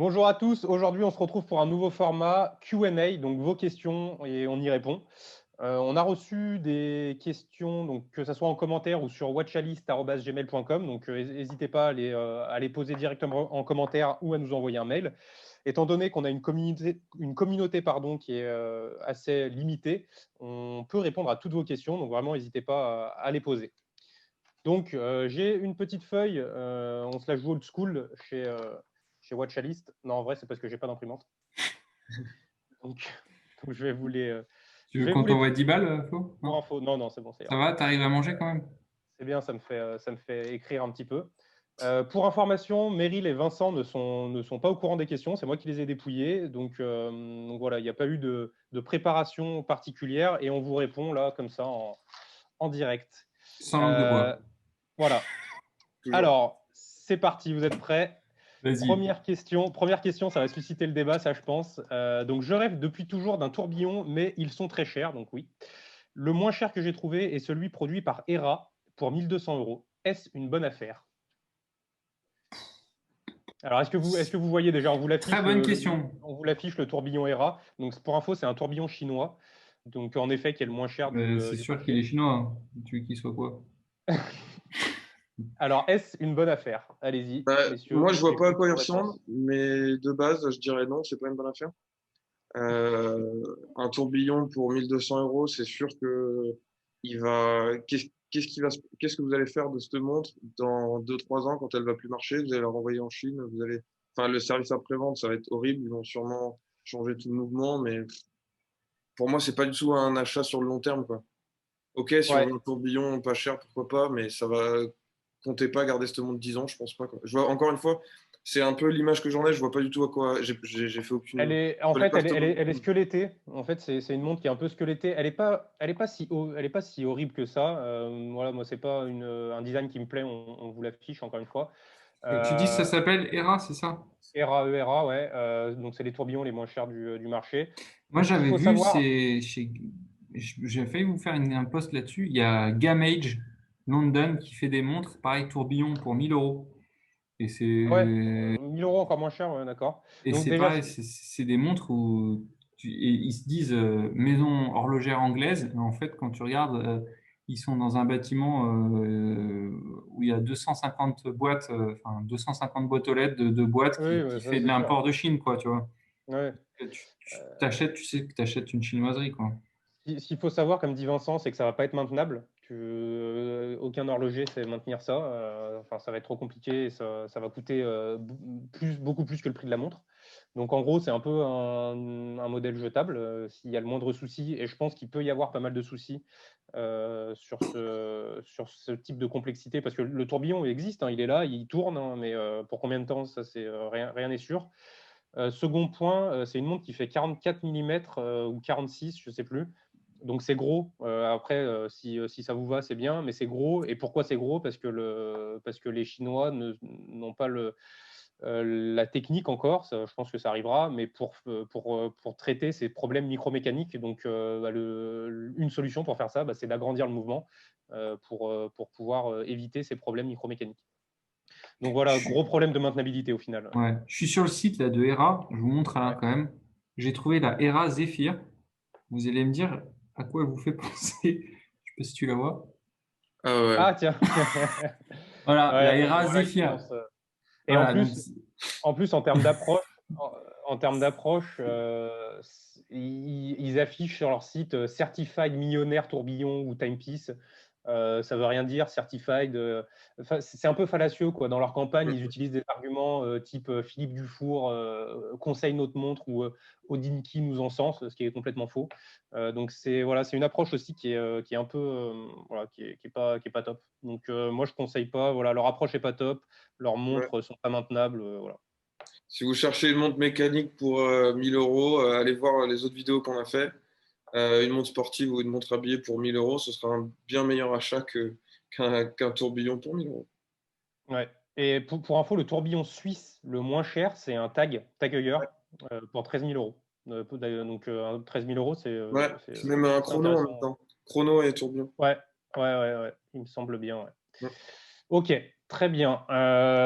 Bonjour à tous. Aujourd'hui, on se retrouve pour un nouveau format Q&A, donc vos questions et on y répond. On a reçu des questions, donc que ce soit en commentaire ou sur watchalist@gmail.com. Donc, n'hésitez pas à les poser directement en commentaire ou à nous envoyer un mail. Étant donné qu'on a une communauté qui est assez limitée, on peut répondre à toutes vos questions. Donc, vraiment, n'hésitez pas à les poser. Donc, j'ai une petite feuille. On se la joue old school chez Watchalist. Non, en vrai, c'est parce que j'ai pas d'imprimante. Donc, je vais vous les. Tu Je veux vais qu'on vous les t'envoie 10 balles, Flo? pour Non? info. Non, non, c'est bon, c'est Ça va, t'arrives à manger quand même? c'est bien. Ça me fait écrire un petit peu. Pour information, Meryl et Vincent ne sont pas au courant des questions. C'est moi qui les ai dépouillées. Donc voilà, il n'y a pas eu de préparation particulière et on vous répond là comme ça en direct. Sans langue de Euh, bois. voilà. Toujours. Alors, c'est parti. Vous êtes prêts? Vas-y. Première question, ça va susciter le débat, ça je pense. Donc je rêve depuis toujours d'un tourbillon, mais ils sont très chers, donc oui. Le moins cher que j'ai trouvé est celui produit par Hera pour 1200 euros. Est-ce une bonne affaire? Alors est-ce que vous voyez déjà, Très bonne question. on vous l'affiche le tourbillon Hera. Donc pour info, c'est un tourbillon chinois. Donc en effet, qui est le moins cher C'est du sûr qu'il est marché. chinois, hein. Tu veux qu'il soit quoi? Alors est-ce une bonne affaire? Allez-y, messieurs, Moi, je vois pas à j'écoute quoi il vos ressemble, réponses. mais de base, je dirais non, c'est pas une bonne affaire. Un tourbillon pour 1200 euros, c'est sûr que il va. Qu'est-ce que vous allez faire de cette montre dans 2-3 ans quand elle va plus marcher? Vous allez la renvoyer en Chine, vous allez. Enfin, le service après-vente, ça va être horrible. Ils vont sûrement changer tout le mouvement, mais pour moi, c'est pas du tout un achat sur le long terme, quoi. Ok, si on Ouais, veut un tourbillon pas cher, pourquoi pas, mais ça va. Comptez pas garder cette montre 10 ans, je pense pas, quoi. Je vois, encore une fois, c'est un peu l'image que j'en ai, je vois pas du tout à quoi. J'ai fait aucune. en Je connais fait, pas cette montre. elle est squelettée. En fait, c'est une montre qui est un peu squelettée. Elle est pas si horrible que ça. Voilà, moi, c'est pas un design qui me plaît. On vous l'affiche encore une fois. Tu dis que ça Euh, s'appelle Hera, c'est ça? ERA, ouais. Donc, c'est les tourbillons les moins chers du marché. Moi, Donc, ce qu'il j'avais faut vu, savoir, j'ai failli vous faire un post là-dessus. Il y a Gamage London qui fait des montres, pareil, tourbillon pour 1000 euros. Et ouais, c'est 1000 euros encore moins cher, ouais, d'accord. Et Donc, c'est déjà, pareil, c'est des montres où et ils se disent maison horlogère anglaise. Mais en fait, quand tu regardes, ils sont dans un bâtiment où il y a 250 boîtes, enfin 250 boîtes aux lettres de boîtes oui, ouais, qui ça, fait de c'est sûr. l'import de Chine, quoi, tu vois. Ouais. Tu t'achètes, tu sais que tu achètes une chinoiserie, quoi. Ce qu'il faut savoir, comme dit Vincent, c'est que ça va pas être maintenable. Aucun horloger sait maintenir ça. Enfin, ça va être trop compliqué et ça va coûter beaucoup plus que le prix de la montre. Donc, en gros, c'est un peu un modèle jetable s'il y a le moindre souci. Et je pense qu'il peut y avoir pas mal de soucis sur ce type de complexité. Parce que le tourbillon, il existe, hein, il est là, il tourne, hein, mais pour combien de temps, ça, c'est rien n'est sûr. Second point, c'est une montre qui fait 44 mm ou 46, je ne sais plus. Donc c'est gros. Après, si ça vous va, c'est bien, mais c'est gros. Et pourquoi c'est gros? Parce que les Chinois n'ont pas la technique encore. Je pense que ça arrivera, mais pour traiter ces problèmes micromécaniques. Donc une solution pour faire ça, c'est d'agrandir le mouvement pour pouvoir éviter ces problèmes micromécaniques. Donc Je voilà, gros suis, problème de maintenabilité au final. ouais, je suis sur le site là, de Hera. Je vous montre là Ouais. quand même. J'ai trouvé la Hera Zephyr. Vous allez me dire à quoi elle vous fait penser. Je sais pas si tu la vois. Ah ouais. Ah tiens. Voilà, la Ouais, Hera voilà une Zephyr. nuance. Et Voilà, donc en plus en termes d'approche, ils affichent sur leur site Certified Millionnaire Tourbillon ou Timepiece. Ça veut rien dire, Certified. Enfin, c'est un peu fallacieux quoi. Dans leur campagne, ils utilisent des arguments type Philippe Dufour conseille notre montre ou Odinki nous encense, ce qui est complètement faux. Donc c'est voilà, c'est une approche aussi qui est un peu voilà, qui est pas top. Donc moi je conseille pas. Voilà, leur approche est pas top, leurs Ouais. montres sont pas maintenables. Voilà. Si vous cherchez une montre mécanique pour 1000 euros, allez voir les autres vidéos qu'on a fait. Une montre sportive ou une montre habillée pour 1000 euros, ce sera un bien meilleur achat qu'un tourbillon pour 1000 euros. Ouais. Et pour info, le tourbillon suisse le moins cher, c'est un Tag Heuer pour 13 000 euros. Donc 13 000 euros, Ouais, c'est même un c'est chrono en même intéressant. temps. Chrono et tourbillon. Ouais, ouais, il me semble bien. Ouais. Ouais. Ok. Très bien.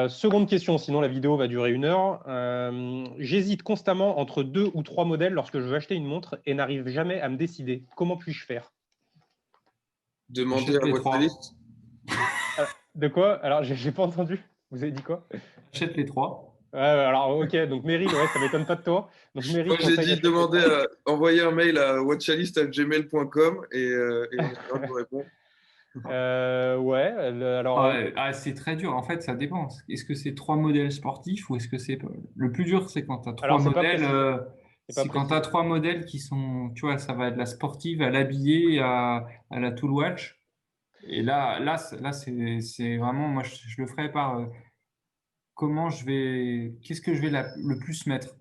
Seconde question, sinon la vidéo va durer 1 heure. J'hésite constamment entre 2 ou 3 modèles lorsque je veux acheter une montre et n'arrive jamais à me décider. Comment puis-je faire? Demandez Achète à les votre 3. liste. De quoi? Alors, j'ai pas entendu. Vous avez dit quoi? Achète les 3. Ouais, alors, ok. Donc, Meryl, ouais, ça m'étonne pas de toi. Donc, Meryl Moi, j'ai conseille dit achète les 3. envoyer un mail à watchalist@gmail.com et on essaiera de vous répondre. Ouais, alors, C'est très dur. En fait, ça dépend. Est-ce que c'est 3 modèles sportifs ou est-ce que c'est... Le plus dur, c'est quand tu as 3 alors c'est pas modèles. précisé. C'est pas C'est quand tu as précisé. 3 modèles qui sont... Tu vois, ça va être la sportive, à l'habillé, à la tool watch. Et c'est vraiment... Moi, je le ferais par comment je vais... Qu'est-ce que je vais le plus mettre?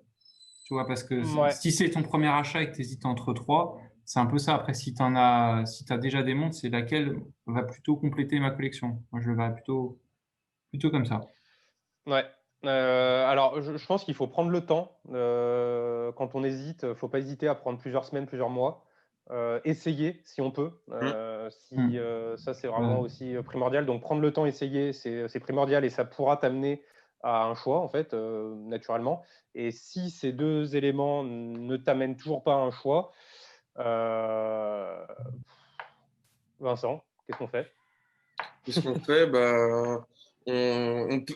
Tu vois, parce que Ouais. si c'est ton premier achat et que tu hésites entre 3, c'est un peu ça. Après, si si t'as déjà des montres, c'est laquelle va plutôt compléter ma collection. Moi, je le verrais plutôt comme ça. Ouais. Alors, je pense qu'il faut prendre le temps. Quand on hésite, il ne faut pas hésiter à prendre plusieurs semaines, plusieurs mois. Essayer si on peut. Hum, Hmm. Ça, c'est Ouais. vraiment aussi primordial. Donc, prendre le temps, essayer, c'est primordial et ça pourra t'amener à un choix, en fait, naturellement. Et si ces 2 éléments ne t'amènent toujours pas à un choix, euh, Vincent, qu'est-ce qu'on fait? Qu'est-ce qu'on fait? Bah, on peut...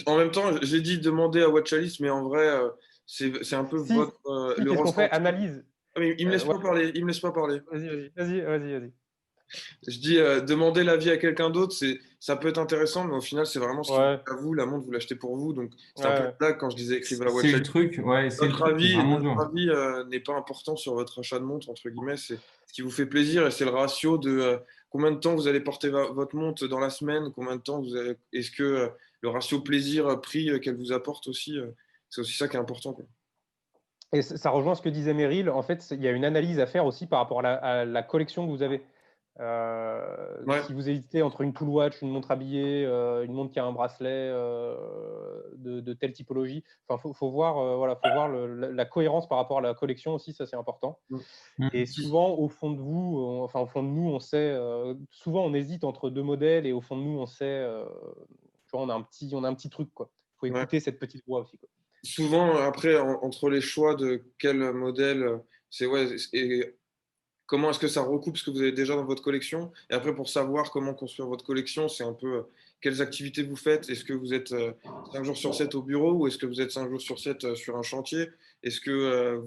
En même temps, j'ai dit demander à Watchalist, mais en vrai, c'est un peu Si, votre si, le qu'est-ce qu'on fait? ressenti. Analyse. Ah, mais il me laisse Ouais, pas parler. Il me laisse pas parler. vas-y. Je dis demander l'avis à quelqu'un d'autre, ça peut être intéressant, mais au final, c'est vraiment ce qui vous Ouais, plaît à vous. La montre, vous l'achetez pour vous, donc ouais, c'est un peu une ouais. blague quand je disais écrivez à C'est le Watchalist. truc, ouais, c'est le truc qui est vraiment Notre dur. avis n'est pas important sur votre achat de montre, entre guillemets. C'est ce qui vous fait plaisir et c'est le ratio de combien de temps vous allez porter votre montre dans la semaine, combien de temps vous allez. Est-ce que le ratio plaisir-prix qu'elle vous apporte aussi, c'est aussi ça qui est important, quoi. Et ça rejoint ce que disait Meryl. En fait, il y a une analyse à faire aussi par rapport à la collection que vous avez. Ouais, Si vous hésitez entre une tool watch, une montre habillée, une montre qui a un bracelet de telle typologie, enfin, faut voir, voilà, faut voir la cohérence par rapport à la collection aussi, ça c'est important. Et Hmm. souvent, au fond de vous, enfin au fond de nous, on sait. Souvent, on hésite entre 2 modèles et au fond de nous, on sait. Tu vois, on a un petit truc quoi. Il faut ouais. écouter cette petite voix aussi quoi. Souvent, après, entre les choix de quel modèle, c'est ouais, et comment est-ce que ça recoupe ce que vous avez déjà dans votre collection? Et après, pour savoir comment construire votre collection, c'est un peu quelles activités vous faites. Est-ce que vous êtes 5 jours sur 7 au bureau ou est-ce que vous êtes 5 jours sur 7 sur un chantier? Est-ce que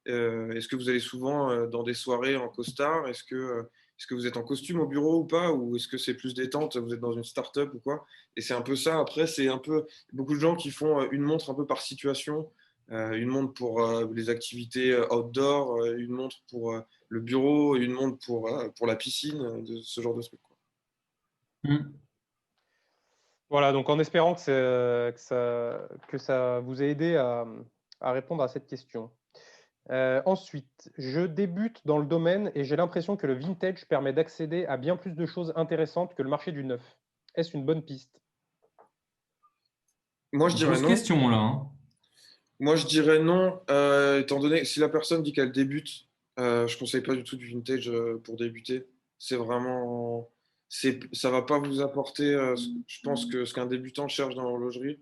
est-ce que vous allez souvent dans des soirées en costard? Est-ce que vous êtes en costume au bureau ou pas? Ou est-ce que c'est plus détente? Vous êtes dans une start-up ou quoi? Et c'est un peu ça. Après, c'est un peu beaucoup de gens qui font une montre un peu par situation. Une montre pour les activités outdoor, une montre pour le bureau, une montre pour la piscine, de ce genre de trucs, quoi. Hmm. Voilà, donc en espérant que ça vous ait aidé à répondre à cette question. Ensuite, je débute dans le domaine et j'ai l'impression que le vintage permet d'accéder à bien plus de choses intéressantes que le marché du neuf. Est-ce une bonne piste? Moi, je dirais Grosse non. question là, hein. Moi, je dirais non, étant donné que si la personne dit qu'elle débute, je conseille pas du tout du vintage pour débuter. C'est vraiment, ça va pas vous apporter. Je pense que ce qu'un débutant cherche dans l'horlogerie,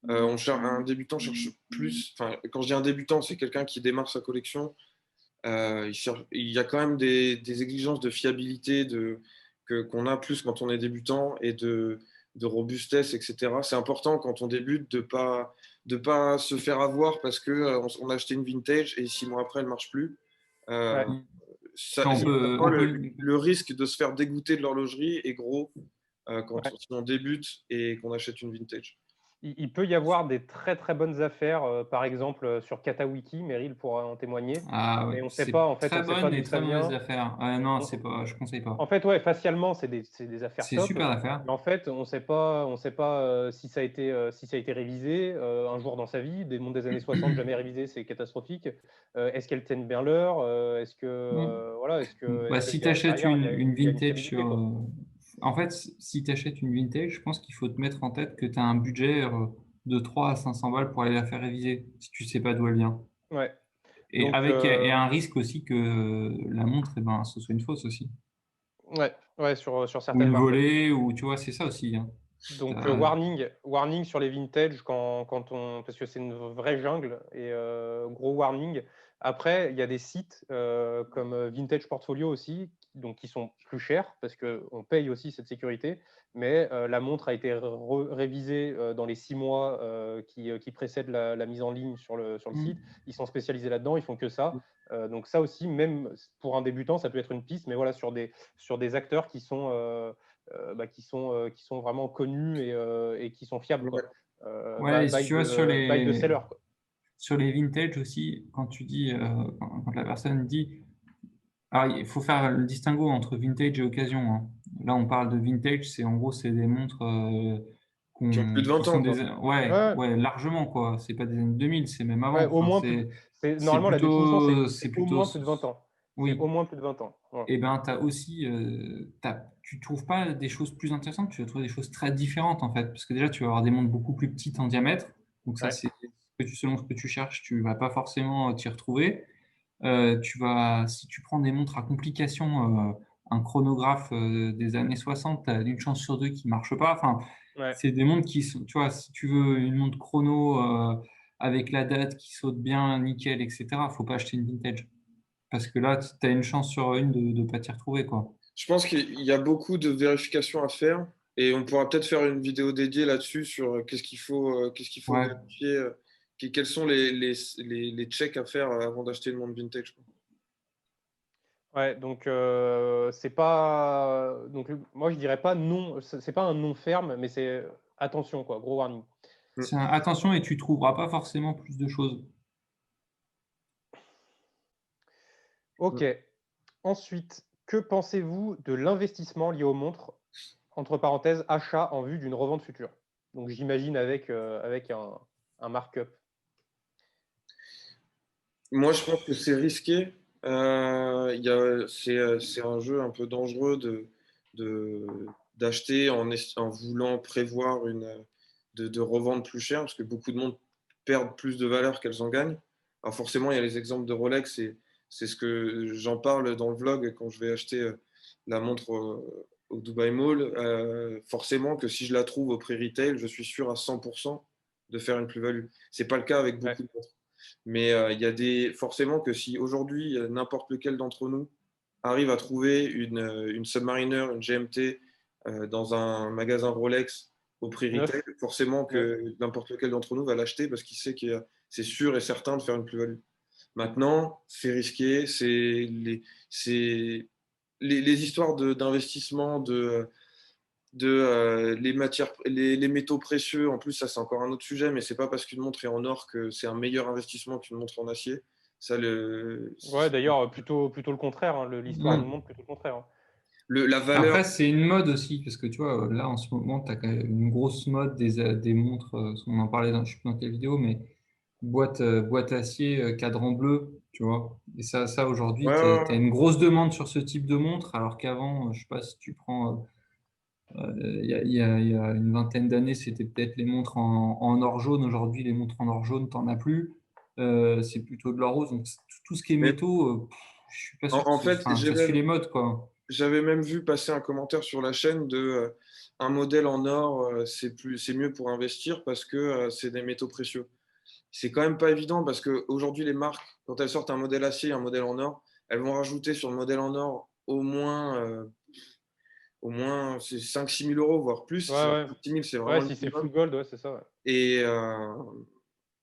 un débutant cherche plus. Enfin, quand je dis un débutant, c'est quelqu'un qui démarre sa collection. Il y a quand même des exigences de fiabilité qu'on a plus quand on est débutant et de robustesse, etc. C'est important quand on débute de pas se faire avoir parce que on a acheté une vintage et 6 mois après elle marche plus. Ouais. Euh, Hmm. On peut, Parfois, on peut, le risque de se faire dégoûter de l'horlogerie est gros Ouais. si on débute et qu'on achète une vintage. Il peut y avoir des très très bonnes affaires, par exemple sur Katawiki, Meryl pourra en témoigner, ah ouais, mais on ne sait pas, c'est en fait, on très sait pas bonne d'où et ça très mauvaise vient. affaire. Non, On- je conseille pas. En fait, ouais, facialement, c'est des affaires C'est top. super d'affaire. Mais en fait, on sait pas si ça a été révisé un jour dans sa vie. Des montres des années 60 jamais révisées, c'est catastrophique. Est-ce qu'elles tiennent bien l'heure? Voilà, Bah, est-ce que si tu achètes derrière une il y a une vintage fiabilité, quoi. En fait, si tu achètes une vintage, je pense qu'il faut te mettre en tête que tu as un budget de 3 à 500 balles pour aller la faire réviser, si tu sais pas d'où elle vient. Ouais. Et Donc, avec et un risque aussi que la montre, eh ben, ce soit une fausse aussi. Ouais, sur ou certaines une marques. volée, ou tu vois, c'est ça aussi. Hein. Donc, Euh, warning sur les vintage parce que c'est une vraie jungle et gros warning. Après, il y a des sites comme Vintage Portfolio aussi, donc qui sont plus chers parce qu'on paye aussi cette sécurité, mais la montre a été révisée dans les 6 mois qui précèdent la mise en ligne sur le mm. site. Ils sont spécialisés là-dedans, ils font que ça. Donc ça aussi, même pour un débutant, ça peut être une piste, mais voilà, sur des acteurs qui sont vraiment connus et qui sont fiables, quoi. Ouais. Ouais, et si tu vois, Buy de seller, quoi. sur les vintage aussi, quand tu dis, quand la personne dit, alors il faut faire le distinguo entre vintage et occasion. Hein. Là, on parle de vintage, c'est en gros, c'est des montres Qui ont plus de qui 20 sont ans, des, quoi. ouais, Ouais, ouais, largement quoi. C'est pas des années 2000, c'est même avant. ouais, au Enfin, moins normalement, la définition, c'est c'est au plutôt, moins plus de 20 ans. C'est au oui. moins plus de 20 ans. Voilà. Et ben, t'as aussi, tu trouves pas des choses plus intéressantes, tu vas trouver des choses très différentes en fait, parce que déjà, tu vas avoir des montres beaucoup plus petites en diamètre. Donc ça, Ouais. c'est selon ce que tu cherches, tu vas pas forcément t'y retrouver. Si tu prends des montres à complications, un chronographe des années 60, tu as une chance sur deux qui marche pas. Enfin, Ouais. c'est des montres qui sont, tu vois, si tu veux une montre chrono avec la date qui saute bien, nickel, etc., faut pas acheter une vintage. Parce que là, tu as une chance sur une de ne pas t'y retrouver, quoi. Je pense qu'il y a beaucoup de vérifications à faire et on pourra peut-être faire une vidéo dédiée là-dessus sur qu'est-ce qu'il faut Ouais. vérifier, quels sont les checks à faire avant d'acheter une montre vintage, quoi. Ouais, donc c'est pas. Donc moi je dirais pas non, c'est pas un non ferme, mais c'est attention quoi, gros warning. Attention, et tu trouveras pas forcément plus de choses. Mm. Ok. Ensuite, que pensez-vous de l'investissement lié aux montres, entre parenthèses, achat en vue d'une revente future? Donc j'imagine avec un markup. Moi, je pense que c'est risqué. C'est un jeu un peu dangereux de, d'acheter en voulant prévoir de revendre plus cher, parce que beaucoup de monde perdent plus de valeur qu'elles en gagnent. Alors forcément, il y a les exemples de Rolex, et c'est ce que j'en parle dans le vlog quand je vais acheter la montre au Dubai Mall. Forcément que si je la trouve au prix retail, je suis sûr à 100% de faire une plus-value. C'est pas le cas avec Ouais. beaucoup de montres. Mais il y a forcément que si aujourd'hui n'importe lequel d'entre nous arrive à trouver une Submariner, une GMT dans un magasin Rolex au prix retail, Neuf. forcément Neuf. que n'importe lequel d'entre nous va l'acheter parce qu'il sait que c'est sûr et certain de faire une plus-value. Maintenant, c'est risqué, c'est les histoires d'investissement, les métaux précieux. En plus, ça c'est encore un autre sujet, mais c'est pas parce qu'une montre est en or que c'est un meilleur investissement qu'une montre en acier. Ça, Ouais, d'ailleurs, plutôt le contraire, hein, l'histoire nous Mm. montre plutôt le contraire, hein. la valeur. Après, c'est une mode aussi, parce que tu vois, là, en ce moment, tu as quand même une grosse mode des montres, on en parlait dans, je sais plus dans quelle vidéo, mais boîte acier, cadran bleu, tu vois. Et ça Ouais, aujourd'hui, tu ouais, as une grosse demande sur ce type de montre, alors qu'avant, je sais pas si tu prends, il y a une vingtaine d'années, c'était peut-être les montres en or jaune. Aujourd'hui, les montres en or jaune, t'en as plus. C'est plutôt de l'or rose. Donc, tout ce qui est mais métaux, je suis pas sûr en fait, enfin, ça suit les modes, quoi. j'avais même vu passer un commentaire sur la chaîne de un modèle en or, c'est mieux pour investir parce que c'est des métaux précieux. C'est quand même pas évident parce que aujourd'hui les marques, quand elles sortent un modèle acier et un modèle en or, elles vont rajouter sur le modèle en or au moins c'est 5-6 000 euros, voire Ouais, plus. ouais. 6 000, c'est Ouais, vraiment le si c'est minimum. full gold, ouais, c'est ça. Ouais. Et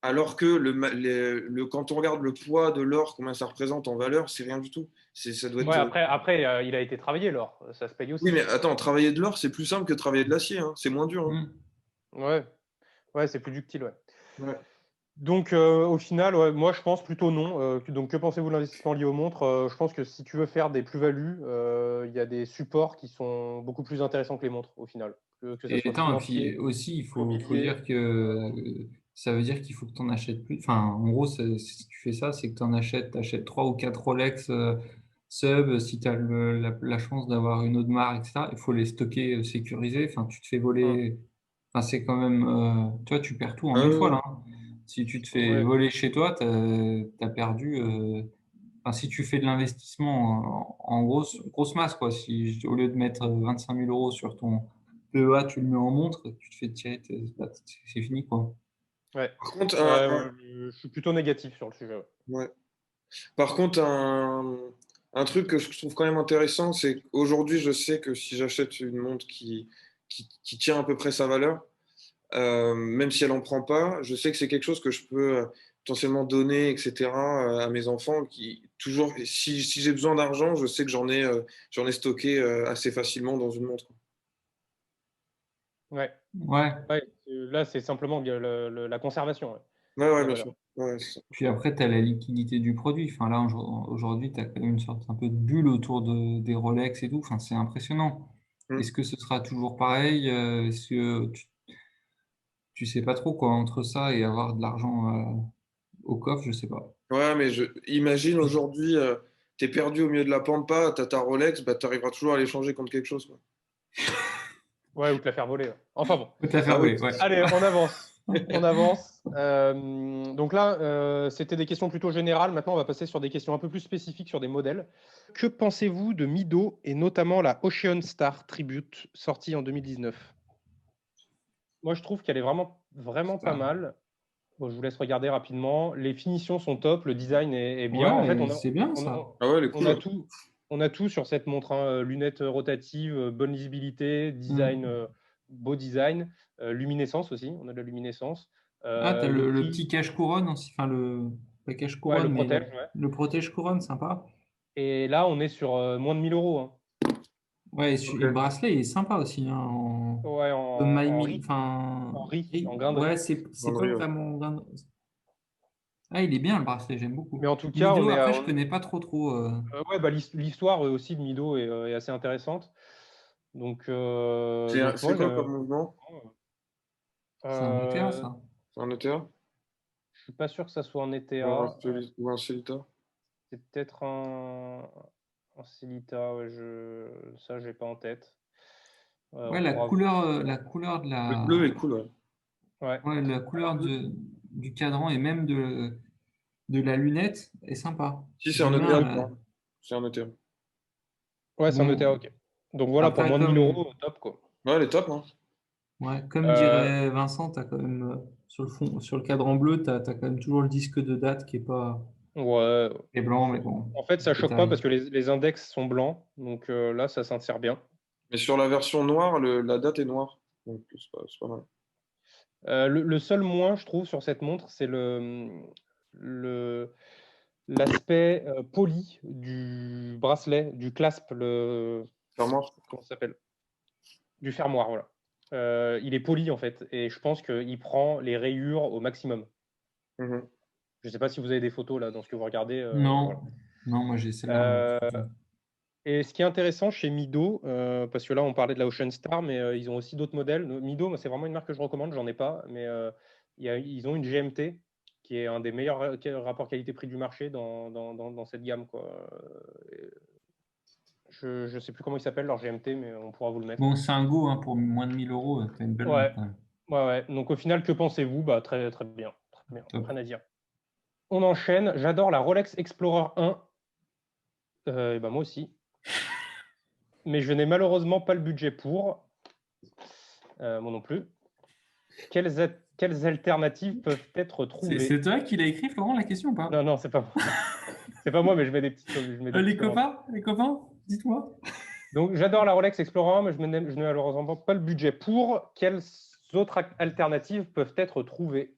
alors que quand on regarde le poids de l'or, combien ça représente en valeur, c'est rien du tout. Ça doit Ouais, être. après il a été travaillé, l'or. Ça se paye Oui, aussi. mais attends, travailler de l'or, c'est plus simple que travailler de l'acier, hein. C'est moins dur, hein. Hmm. Ouais, ouais, c'est plus ductile, ouais. Ouais. Donc, au final, ouais, moi, je pense plutôt non. Donc, que pensez-vous de l'investissement lié aux montres? Je pense que si tu veux faire des plus-values, il y a des supports qui sont beaucoup plus intéressants que les montres, au final. Que ça Et soit attends, et puis financier, aussi, faut immobilier. dire que ça veut dire qu'il faut que tu en achètes plus. Enfin, en gros, si tu fais ça, c'est que tu en achètes, t'achètes 3 ou 4 Rolex sub. Si tu as la chance d'avoir une autre marque, etc., il faut les stocker sécurisés. Enfin, tu te fais Hum, voler. Enfin, c'est quand même. Toi, tu perds tout en une fois, Euh, là. Hein. Si tu te fais ouais. voler chez toi, tu as perdu. enfin, si tu fais de l'investissement en grosse masse, quoi, si au lieu de mettre 25 000 euros sur ton PEA, tu le mets en montre, tu te fais tirer, c'est fini, quoi. Ouais. Par contre, Je suis plutôt négatif sur le sujet. Ouais. ouais. Par contre, un truc que je trouve quand même intéressant, c'est qu'aujourd'hui, je sais que si j'achète une montre qui tient à peu près sa valeur, même si elle en prend pas, je sais que c'est quelque chose que je peux potentiellement donner, etc., à mes enfants. Toujours, si j'ai besoin d'argent, je sais que j'en ai stocké assez facilement dans une montre. Ouais. Ouais. Ouais, là, c'est simplement la conservation. Ouais, Ouais, ouais, la bien valeur. sûr. Ouais, c'est ça. Puis après, tu as la liquidité du produit. Enfin, là, aujourd'hui, tu as quand même une sorte un peu de bulle autour des Rolex et tout. Enfin, c'est impressionnant. Mm. Est-ce que ce sera toujours pareil? Est-ce que tu sais pas trop quoi entre ça et avoir de l'argent au coffre? Je sais pas. Ouais, mais imagine aujourd'hui, t'es perdu au milieu de la pampa, t'as ta Rolex, bah, t'arriveras toujours à l'échanger contre quelque chose, quoi. Ouais, ou te la faire voler. Ouais. Enfin bon. Peut te la Ah faire oui. voler, ouais. Allez, on avance. On avance. Donc là, c'était des questions plutôt générales. Maintenant, on va passer sur des questions un peu plus spécifiques sur des modèles. Que pensez-vous de Mido et notamment la Ocean Star Tribute sortie en 2019? Moi, je trouve qu'elle est vraiment pas mal. Bon, je vous laisse regarder rapidement. Les finitions sont top, le design est bien. En fait, Ouais, c'est bien ça. Ah ouais, elle est on cool. a Ouais. tout, on a tout sur cette montre, hein. Lunettes rotatives, bonne visibilité, design, Mm. beau design, luminescence aussi. On a de la luminescence. Ah, t'as Le le prix, petit cache-couronne aussi. Enfin, pas ouais, le cache-couronne, mais protège. Ouais. le protège-couronne, sympa. Et là, on est sur moins de 1000 euros. Hein. Ouais, Ok. et le bracelet il est sympa aussi, hein, Ouais, en riz, enfin, en riz, en grain de riz. ouais, c'est pas Vendredi, ouais. vraiment. Ah, il est bien le bracelet, j'aime Mais beaucoup. en tout cas, on Mido, est après, je connais pas trop. ouais, bah, l'histoire aussi de Mido est assez intéressante. Donc C'est moi, quoi comme mouvement? C'est un ETA, euh, ça. C'est un ETA? je suis pas sûr que ça soit un ETA. Ou un Celita? C'est peut-être un Celita. Ouais, ça, j'ai pas en tête. Ouais, On pourra voir. la couleur de Le bleu est cool, ouais. Ouais. ouais, la couleur du cadran et même de la lunette est sympa. Si, c'est un J'aime ETA, bien. je crois. C'est un ETA. Ouais, c'est un ETA, Bon, ok. Donc voilà, pour après, moins de 1000 euros, top quoi. Ouais, elle est top, hein. comme Euh, dirait Vincent, t'as quand même sur le fond, sur le cadran bleu, t'as quand même toujours le disque de date ouais. qui est blanc, mais bon, En fait, ça choque pas détail. parce que les index sont blancs. Donc là, ça s'insère bien. Mais sur la version noire, la date est noire. Donc, c'est pas mal. Le seul moins, je trouve, sur cette montre, c'est l'aspect poli du bracelet, du clasp, Fermoir. comment ça s'appelle? Du fermoir, voilà. Il est poli en fait, et je pense qu'il prend les rayures au maximum. Mhm. Je ne sais pas si vous avez des photos là dans ce que vous regardez. Voilà. Non, non, moi j'ai celle-là. Euh, et ce qui est intéressant chez Mido, parce que là on parlait de la Ocean Star, mais ils ont aussi d'autres modèles. Mido, moi, c'est vraiment une marque que je recommande, j'en ai pas, mais ils ont une GMT qui est un des meilleurs rapports qualité-prix du marché dans cette gamme, quoi. Je ne sais plus comment il s'appelle leur GMT, mais on pourra vous le mettre. Bon, c'est un go, hein, pour moins de 1000 euros, t'as une belle montre Ouais, quand même. ouais. Donc au final, que pensez-vous? Bah, très, très bien. Très bien. Top. Rien à dire. On enchaîne. J'adore la Rolex Explorer 1. Et ben moi aussi. Mais je n'ai malheureusement pas le budget pour. Moi non plus. Quelles alternatives peuvent être trouvées? C'est toi qui l'as écrit, Florent, la question ou pas? Non, non, c'est pas moi. C'est pas moi, mais je mets des petits commentaires. Les copains, dites-moi. Donc j'adore la Rolex Explorer 1, mais je n'ai malheureusement pas le budget pour. Quelles autres alternatives peuvent être trouvées?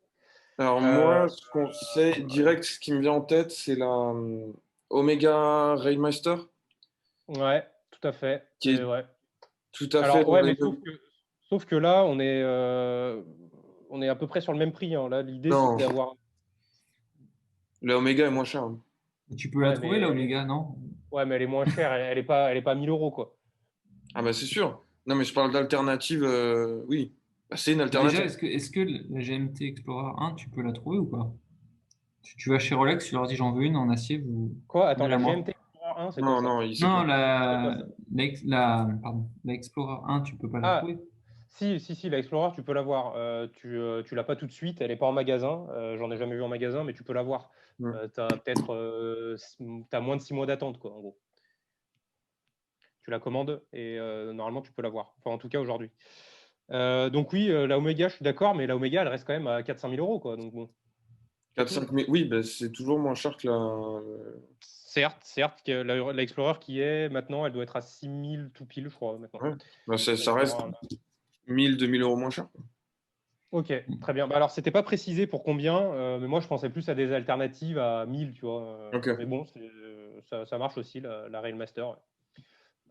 Alors, Euh, moi, ce qu'on sait direct, ce qui me vient en tête, c'est la Omega Railmaster, ouais, tout à fait. qui est Ouais. tout à fait Alors, dans ouais, les mais mêmes. sauf que là, on est à peu près sur le même prix. Hein. Là, l'idée, c'est Non, d'avoir. la Omega est moins chère, hein. Tu peux la Ouais, trouver, la mais, Omega, non? ouais, mais elle est moins chère. Elle est pas à 1000 euros, quoi. Ah, bah, c'est sûr. Non, mais je parle d'alternative, oui. Bah, c'est une Déjà, alternative. est-ce que la GMT Explorer 1, tu peux la trouver ou pas? Tu vas chez Rolex, tu leur dis j'en veux une en acier, vous Quoi? Attends, donnez-la la moi. GMT Explorer 1, c'est quoi Non, ça? non, il sait Non, pas. C'est quoi ça? la Explorer 1, tu peux pas la Ah, trouver. si, la Explorer, tu peux l'avoir. Tu l'as pas tout de suite. Elle est pas en magasin. J'en ai jamais vu en magasin, mais tu peux l'avoir. Tu as peut-être t'as moins de 6 mois d'attente, quoi, en gros. Tu la commandes et normalement, tu peux l'avoir. Enfin, en tout cas, aujourd'hui. Donc oui, la Omega, je suis d'accord, mais la Omega, elle reste quand même à 400 000 euros, quoi. Donc bon, 4-5 000. Oui, bah, c'est toujours moins cher que la. certes, que la Explorer qui est maintenant, elle doit être à 6 000 tout pile, je crois, maintenant. Ouais. Bah, ça reste L'Explorer, 1 000-2 000 euros moins cher. Ok, très bien. Bah, alors, c'était pas précisé pour combien, mais moi, je pensais plus à des alternatives à 1000, tu vois. Ok. Mais bon, ça marche aussi, la Railmaster.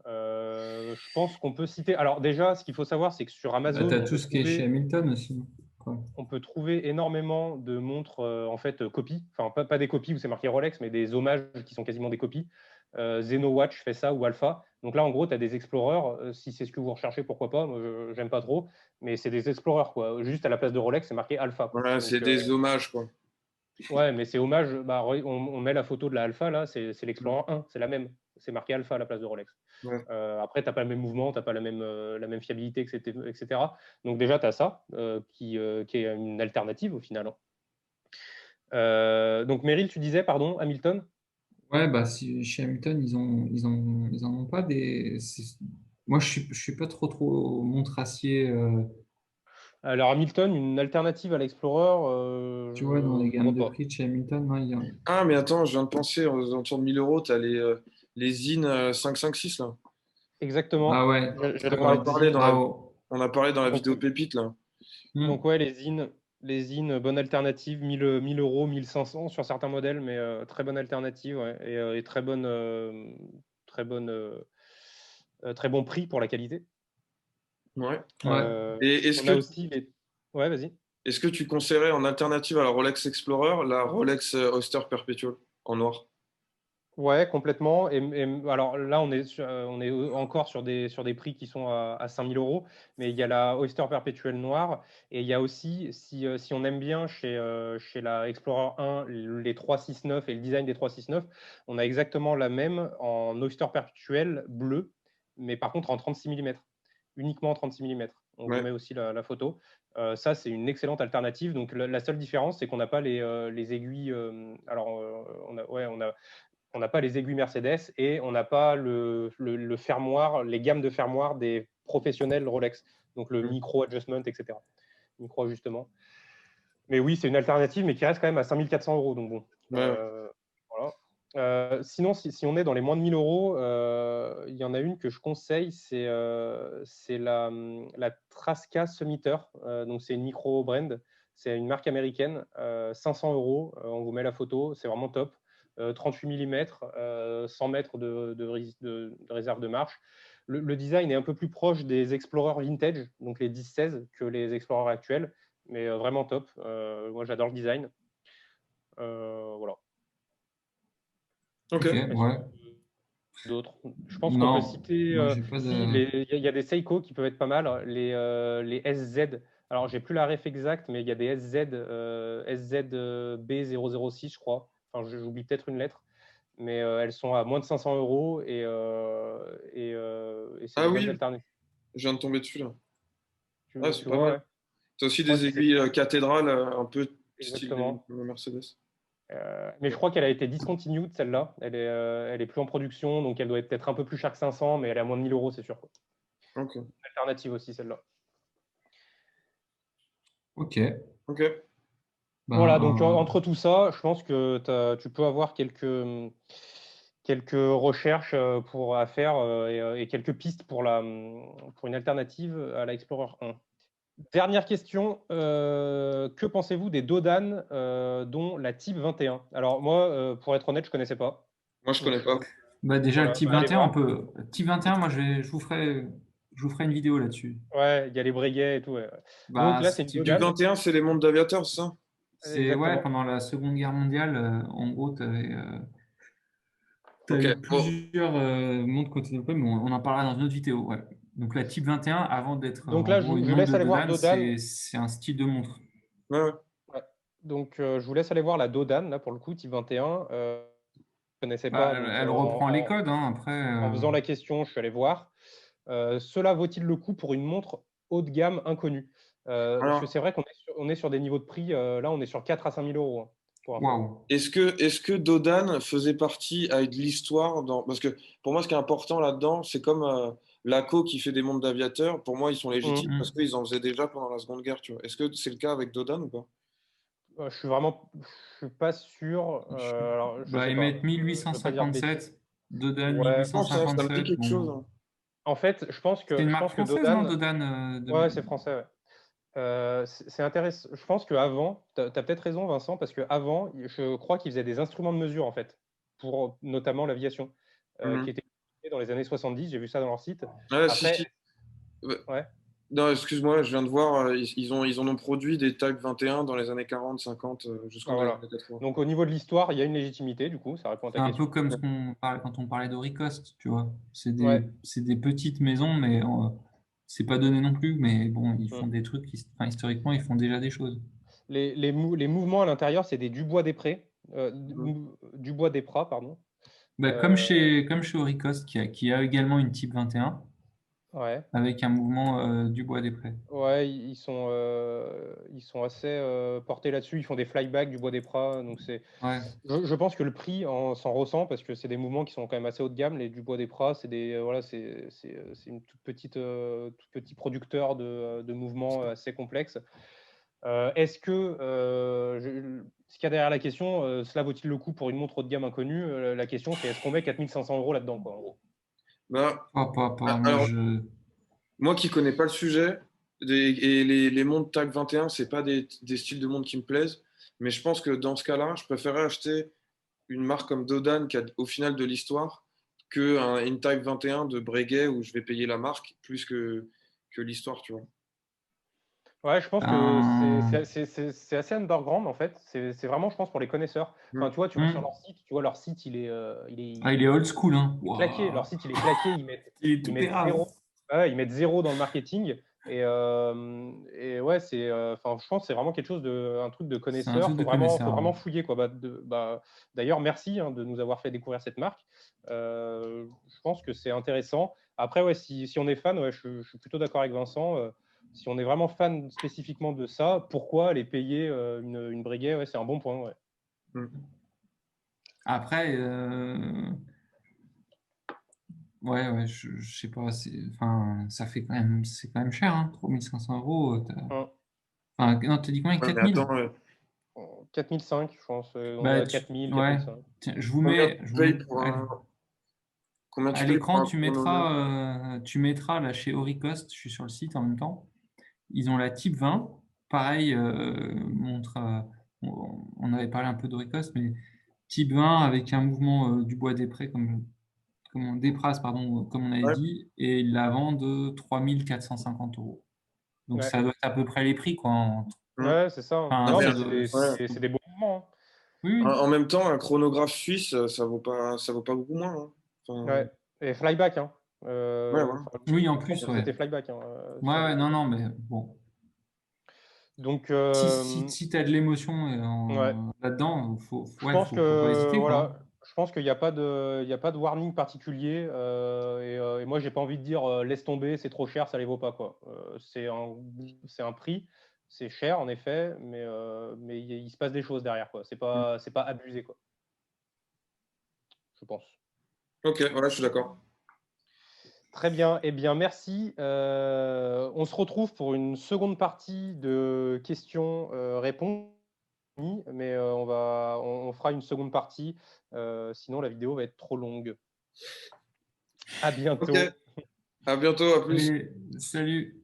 Je pense qu'on peut citer. Alors, déjà, ce qu'il faut savoir, c'est que sur Bah, Amazon, tu as tout ce qui est chez Hamilton aussi. Quoi. on peut trouver énormément de montres en fait copies, enfin pas des copies où c'est marqué Rolex, mais des hommages qui sont quasiment des copies. Xenowatch fait ça ou Alpha. Donc là, en gros, tu as des Explorers. Si c'est ce que vous recherchez, pourquoi pas. Moi, j'aime pas trop, mais c'est des Explorers quoi. Juste à la place de Rolex, c'est marqué Alpha. Quoi. Ouais, Donc, c'est des hommages, quoi. ouais, mais c'est hommage. Bah, on met la photo de la Alpha là, c'est l'Explorer 1, c'est la même. C'est marqué Alpha à la place de Rolex. Ouais. Après, tu n'as pas le même mouvement, tu n'as pas la même fiabilité, etc. Donc déjà, tu as ça, qui est une alternative au final. Donc Meryl, tu disais, pardon, Hamilton? Ouais, bah, chez Hamilton, ils en ont pas des. Moi, je suis pas trop montre acier. Alors Hamilton, une alternative à l'Explorer, Tu vois, dans les je gammes vois de pas. prix de chez Hamilton, non, Ah, mais attends, je viens de penser, aux alentours de 1 000 euros, tu as les Zine 556, là. Ah Exactement. ouais, J'allais On a parler de parlé Zine. dans la, bravo. on a parlé dans la Donc, vidéo Pépite, là. Hmm. donc ouais, les zines, bonne alternative, 1000 euros, 1500 sur certains modèles, mais très bonne alternative ouais, et très bonne, très bon prix pour la qualité. Ouais. Ouais. Et est-ce On que, a aussi les. Ouais, vas-y. est-ce que tu conseillerais en alternative à la Rolex Explorer la Rolex Oyster Perpetual en noir? Ouais, complètement. Alors là, on est encore sur des prix qui sont à 5 000 euros, mais il y a la Oyster Perpetuelle noire et il y a aussi, si on aime bien chez la Explorer 1 les 369 et le design des 369, on a exactement la même en Oyster Perpetuelle bleu, mais par contre en 36 mm, uniquement en 36 mm. On vous Ouais. met aussi la photo. Ça, c'est une excellente alternative. Donc la seule différence, c'est qu'on n'a pas les aiguilles. Alors, on n'a pas les aiguilles Mercedes et on n'a pas le fermoir, les gammes de fermoir des professionnels Rolex, donc le micro adjustment, etc. Micro ajustement. Mais oui, c'est une alternative, mais qui reste quand même à 5 400 euros. Donc bon, Ouais. voilà. Sinon, si on est dans les moins de 1000 euros, il y en a une que je conseille, c'est la Trasca Summiteur. Donc c'est une micro brand, c'est une marque américaine, 500 euros. On vous met la photo, c'est vraiment top. 38 mm, 100 mètres de réserve de marche. Le design est un peu plus proche des Explorer vintage, donc les 10-16, que les Explorer actuels, mais vraiment top. Moi, j'adore le design. Voilà. Ok. Ok, Est-ce ouais. d'autres? Je pense qu'on peut Non, citer moi, j'ai pas si de. il y a des Seiko qui peuvent être pas mal, les SZ. Alors, j'ai plus la ref exacte, mais il y a des SZ, SZB006, je crois. Enfin, j'oublie peut-être une lettre, mais elles sont à moins de 500 euros et c'est Ah des bonnes oui, alternatives. je viens de tomber dessus, là. Ah, c'est Tu pas vois, mal. ouais. Tu as aussi Je crois des que c'est aiguilles cathédrales, un peu style exactement. Mercedes. Mais je crois qu'elle a été discontinued, celle-là. Elle est plus en production, donc elle doit être peut-être un peu plus chère que 500, mais elle est à moins de 1000 euros, c'est sûr. Quoi. Ok. Alternative aussi, celle-là. Ok. Ok. Voilà, donc Ben, entre tout ça, je pense que tu peux avoir quelques recherches à faire et quelques pistes pour une alternative à la Explorer 1. Dernière question, que pensez-vous des Dodan, dont la Type 21? Alors moi, pour être honnête, je ne connaissais pas. Moi, je connais Donc pas. bah déjà, le voilà, type bah, allez 21, on voir. peut. Type 21, moi, je vous ferai une vidéo là-dessus. Ouais, il y a les briguets et tout. Ouais. Donc Bah, là, c'est une type Type Dodan. 21, c'est les montres d'aviateurs, c'est ça? C'est ouais, Exactement. pendant la Seconde Guerre mondiale, en gros, Ok. t'avais Bon, plusieurs montres qui ont été développées, mais on en parlera dans une autre vidéo. Ouais. Donc la Type 21, avant d'être Donc en là, gros une je montre laisse de aller voir Dodan, Dodan. c'est un style de montre. ouais, ouais. Ouais. Donc je vous laisse aller voir la Dodan, là, pour le coup, Type 21. Je ne connaissais Bah, pas, donc elle reprend les codes, hein, après. en faisant la question, je suis allé voir. Cela vaut-il le coup pour une montre haut de gamme inconnue? Parce que Alors, c'est vrai qu'on est sur des niveaux de prix, là, on est sur 4 à 5 000 euros. Hein. pour info. Waouh. Est-ce que Dodan faisait partie avec de l'histoire Parce que pour moi, ce qui est important là-dedans, c'est comme Laco qui fait des mondes d'aviateurs. Pour moi, ils sont légitimes parce qu'ils en faisaient déjà pendant la Seconde Guerre. Tu vois. Est-ce que c'est le cas avec Dodan ou pas? Je suis pas sûr. Alors, je sais Ils pas. mettent Je veux pas dire de bêtises. 1857, Dodan Ouais. Je pense, hein, ça me dit 1857. quelque chose. Bon. Hein. En fait, C'est une je marque pense que française, non, Dodan. Dodan Ouais, c'est français. Ouais. C'est intéressant. Je pense qu'avant, tu as peut-être raison, Vincent, parce qu'avant, je crois qu'ils faisaient des instruments de mesure, en fait, pour notamment l'aviation, qui Mhm. étaient dans les années 70. J'ai vu ça dans leur site. Ouais, si, Après, si. Ouais. ouais. Non, excuse-moi, je viens de voir, ils en ont produit des Type 21 dans les années 40, 50, jusqu'en Ah, les voilà. années 80. Donc, au niveau de l'histoire, il y a une légitimité, du coup, ça répond à ta C'est un peu question. comme ce qu'on parlait quand on parlait d'Oricost, tu vois. Ouais. C'est des petites maisons, mais c'est pas donné non plus. Mais bon, ils Mm. font des trucs, enfin, historiquement, ils font déjà des choses. Les mouvements à l'intérieur, c'est des Dubois-des-Prés, Mhm. Dubois-des-Pras, pardon. Comme Euh, chez Oricost, qui a également une Type 21, ouais. avec un mouvement du bois des prés. Ouais, ils sont assez portés là-dessus. Ils font des flybacks du bois des Pras. Donc Ouais. je pense que le prix s'en ressent parce que c'est des mouvements qui sont quand même assez haut de gamme. Les du bois des Pras, c'est voilà, c'est une tout petit producteur de mouvements assez complexes. Est-ce que ce qu'il y a derrière la question, cela vaut-il le coup pour une montre haut de gamme inconnue? La question, c'est est-ce qu'on met 4500 € là-dedans, quoi, en gros. Bah, Moi, alors, moi qui connais pas le sujet, et les montres Tag 21, c'est pas des styles de montres qui me plaisent, mais je pense que dans ce cas-là, je préférerais acheter une marque comme Dodan qui a au final de l'histoire que une Tag 21 de Breguet où je vais payer la marque plus que l'histoire, tu vois. Ouais, je pense que ben, c'est assez underground en fait. C'est vraiment, je pense, pour les connaisseurs. Enfin, Mm. tu vas sur leur site, tu vois, leur site, il est old school, hein. il est claqué. Leur Waouh. site, il est claqué. Il est tout Ils mettent pérave. zéro. Ouais, ils mettent zéro dans le marketing. Et ouais, enfin, je pense que c'est vraiment quelque chose un truc de C'est un connaisseur. truc de Faut connaisseur. vraiment fouiller, quoi. D'ailleurs, merci hein, de nous avoir fait découvrir cette marque. Je pense que c'est intéressant. Après, ouais, si on est fan, ouais, je suis plutôt d'accord avec Vincent. Si on est vraiment fan spécifiquement de ça, pourquoi aller payer une Breguet? Ouais, c'est un bon point. Ouais. Mm. Après, je sais pas. Enfin, ça fait c'est quand même cher, hein, 3500 euros. Hein. Enfin, non, t'as dit combien? Ouais, mais 4000? attends, 4005, je pense. On est Bah, à 4000, ouais. 4005. Tiens, combien tu payes pour allez. combien tu À payes pour l'écran, un chronomètre? tu mettras là chez Oricost, je suis sur le site en même temps. Ils ont la Type 20, pareil, montre, on avait parlé un peu d'Oricost, mais Type 20 avec un mouvement du bois des prés, comme on déprasse, pardon, comme on avait Ouais. dit, et ils la vendent de 3450 euros. Donc Ouais, ça doit être à peu près les prix, quoi. Mm. ouais c'est ça. Hein. Enfin, Non, Mais mais ouais. c'est des beaux mouvements. oui, En, oui. en même temps, un chronographe suisse, ça vaut pas beaucoup moins. Hein. Hein. Enfin, Ouais. Et flyback. Hein. ouais, voilà. Enfin, Oui, en le plus, concept, ouais. c'était flyback hein, Ouais, sur ouais, non, des. non, mais bon. Donc, Si tu as de l'émotion ouais. là-dedans, Je pense faut pas que hésiter, quoi. voilà, je pense qu'il n'y a pas il y a pas de warning particulier. Et moi, j'ai pas envie de dire laisse tomber, c'est trop cher, ça les vaut pas quoi. C'est un prix, c'est cher en effet, mais il se passe des choses derrière quoi. C'est pas abusé quoi. Je pense. Ok, ouais, je suis d'accord. Très bien. Eh bien, merci. On se retrouve pour une seconde partie de questions-réponses. Mais on fera une seconde partie. Sinon, la vidéo va être trop longue. À Ok, bientôt. à bientôt, à plus. Allez, salut.